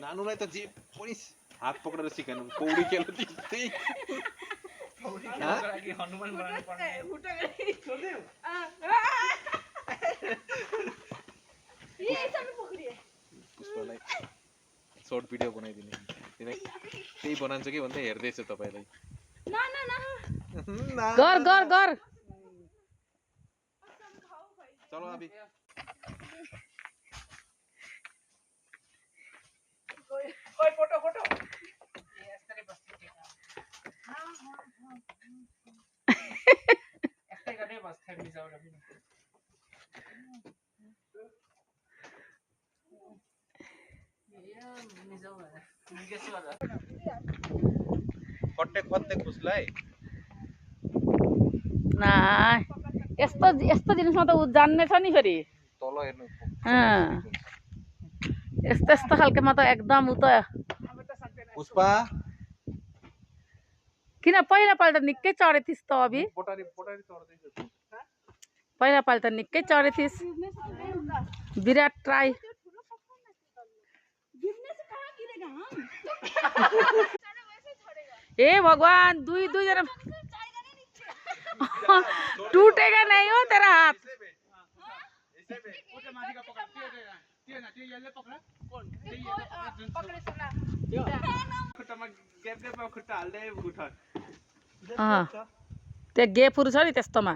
नानुलाई त जे पनि हात पक्रेर सिकाउनु पौडी खेल्न त्यस्तै हनुमान बनाउनु पर्ने पुष्पलाई सर्ट भिडियो बनाइदिने त्यही बनाउँछ कि भन्दै हेर्दैछु तपाईलाई गर गर गर चलो अभी कोई फोटो फोटो यस्तै बस्दै यस्तै गर्ने बस्दै मिजाउला कट्टे कट्टे खुसलाई ना यस्तो यस्तो जिनिसमा त उ जान्ने छ नि फेरि तल हेर्नु यस्तो यस्तो खालकेमा त एकदम उ त पुष्पा किन पहिलापल्ट निकै चढेथिस् त अभि पोटारी पोटारी चढ्दैछ पहिलापल्ट निकै चढेथिस् विराट ट्राई हे भगवान दुई दुई जना टूटेगा नहीं हो तेरा हाथ त्यो गेफुहरू छ नि त्यस्तोमा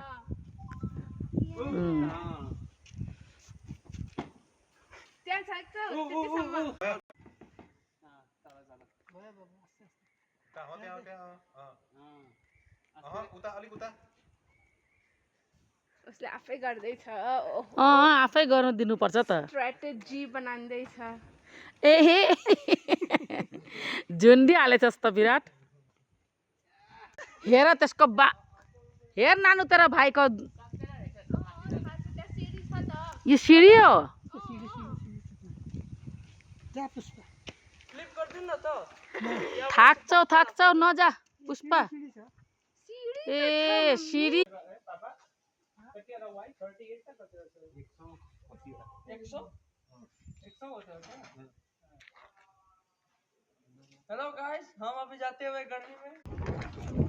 उसले आफै गर्दैछ आफै गर्नु दिनुपर्छ त स्ट्र्याटेजी बनाउँदैछ एहे झुन्डी हालेछस् त विराट हेर त्यसको बा हेर नानु तेरो भाइको यो सिँढी हो थाक्छौ नजा पुष्पा ए सिँढी हेलो गाइस हम अभी जाते हुए गर्मी में